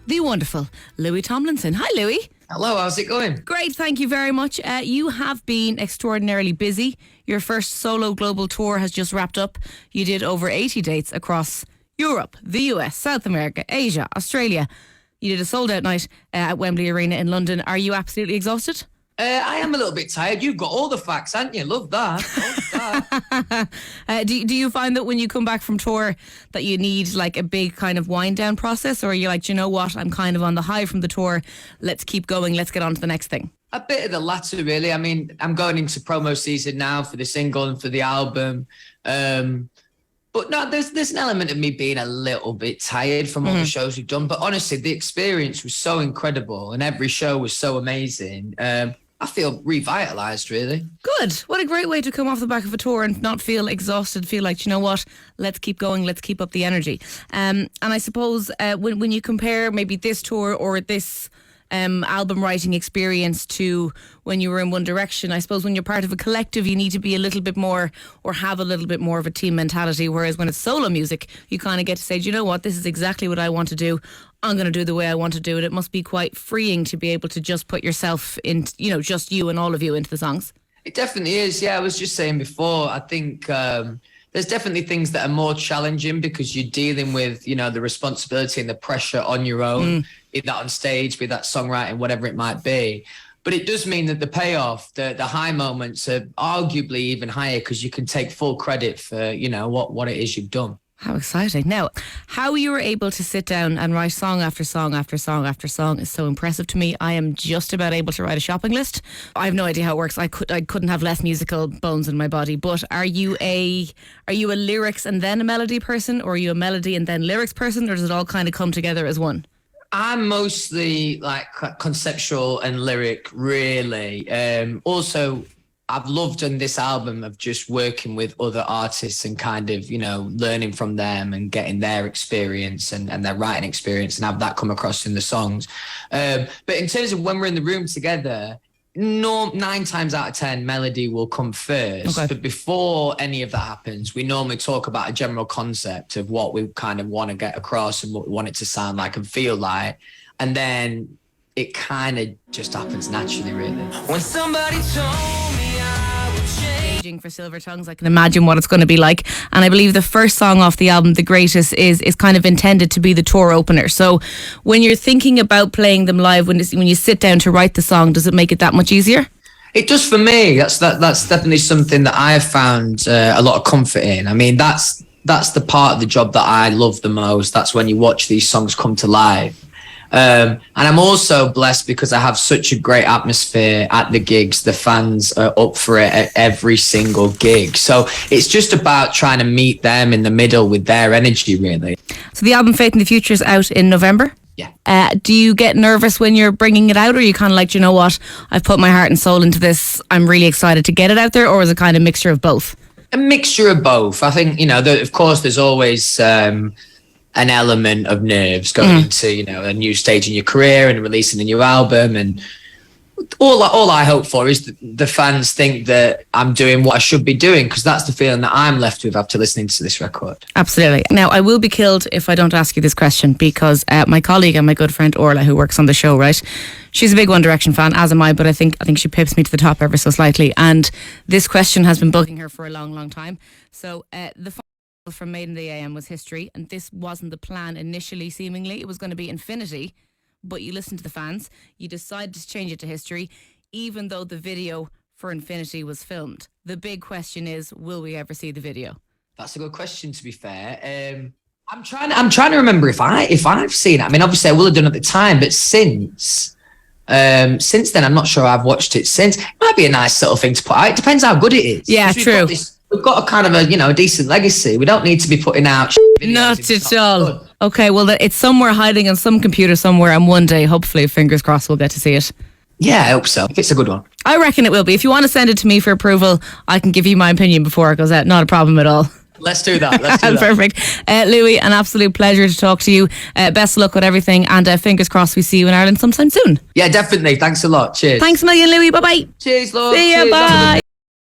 The wonderful Louis Tomlinson. Hi, Louis. Hello, how's it going? Great, thank you very much. You have been extraordinarily busy. Your first solo global tour has just wrapped up. You did over 80 dates across Europe, the US, South America, Asia, Australia. You did a sold-out night at Wembley Arena in London. Are you absolutely exhausted? I am a little bit tired. You've got all the facts, haven't you? Love that. Do you find that when you come back from tour that you need like a big kind of wind down process, or are you like, do you know what, I'm kind of on the high from the tour, let's keep going, let's get on to the next thing? A bit of the latter, really. I mean, I'm going into promo season now for the single and for the album. But no, there's an element of me being a little bit tired from all the shows we've done. But honestly, the experience was so incredible and every show was so amazing. I feel revitalized, really. Good. What a great way to come off the back of a tour and not feel exhausted, feel like, you know what, let's keep going, let's keep up the energy. And I suppose when you compare maybe this tour or this album writing experience to when you were in One Direction, I suppose when you're part of a collective you need to be a little bit more or have a little bit more of a team mentality, whereas when it's solo music you kind of get to say, do you know what, this is exactly what I want to do, I'm going to do it the way I want to do it. It must be quite freeing to be able to just put yourself in, you know, just you and all of you into the songs. It definitely is. Yeah, I was just saying before, I think there's definitely things that are more challenging because you're dealing with, you know, the responsibility and the pressure on your own, be that on stage, be that songwriting, whatever it might be. But it does mean that the payoff, the high moments are arguably even higher because you can take full credit for, you know, what it is you've done. How exciting. Now, how you were able to sit down and write song after song after song after song is so impressive to me. I am just about able to write a shopping list. I have no idea how it works. I couldn't have less musical bones in my body. But are you a lyrics and then a melody person, or are you a melody and then lyrics person, or does it all kind of come together as one? I'm mostly like conceptual and lyric, really. Also, I've loved on this album of just working with other artists and kind of, you know, learning from them and getting their experience and their writing experience and have that come across in the songs. But in terms of when we're in the room together, 9 times out of 10, melody will come first. Okay. But before any of that happens, we normally talk about a general concept of what we kind of want to get across and what we want it to sound like and feel like. And then it kind of just happens naturally, really. When somebody told me for Silver Tongues, I can imagine what it's going to be like, and I believe the first song off the album, The Greatest, is kind of intended to be the tour opener. So when you're thinking about playing them live, when you sit down to write the song, does it make it that much easier? It does for me. That's definitely something that I have found a lot of comfort in. I mean, that's the part of the job that I love the most. That's when you watch these songs come to life. And I'm also blessed because I have such a great atmosphere at the gigs. The fans are up for it at every single gig. So it's just about trying to meet them in the middle with their energy, really. So the album Faith in the Future is out in November? Yeah. Do you get nervous when you're bringing it out, or are you kind of like, you know what, I've put my heart and soul into this, I'm really excited to get it out there, or is it kind of a mixture of both? A mixture of both. I think, you know, of course there's always an element of nerves going into, you know, a new stage in your career and releasing a new album. And all I hope for is the fans think that I'm doing what I should be doing, because that's the feeling that I'm left with after listening to this record. Absolutely. Now, I will be killed if I don't ask you this question, because my colleague and my good friend Orla, who works on the show, right, she's a big One Direction fan, as am I, but I think she pips me to the top ever so slightly. And this question has been bugging her for a long, long time. So the from Made in the AM was History, and this wasn't the plan initially. Seemingly it was going to be Infinity, but you listened to the fans, you decided to change it to History, even though the video for Infinity was filmed. The big question is, will we ever see the video? That's a good question, to be fair. I'm trying to remember if I've seen it. I mean, obviously I will have done at the time, but since then I'm not sure I've watched it since. It might be a nice little thing to put out. It depends how good it is. Yeah, true. We've got a kind of a decent legacy. We don't need to be putting out videos. Not at all. Okay, well, it's somewhere hiding on some computer somewhere, and one day, hopefully, fingers crossed, we'll get to see it. Yeah, I hope so. If it's a good one. I reckon it will be. If you want to send it to me for approval, I can give you my opinion before it goes out. Not a problem at all. Let's do that. Perfect. Louis, an absolute pleasure to talk to you. Best of luck with everything, and fingers crossed we see you in Ireland sometime soon. Yeah, definitely. Thanks a lot. Cheers. Thanks a million, Louis. Bye-bye. Cheers, love. See ya. Bye.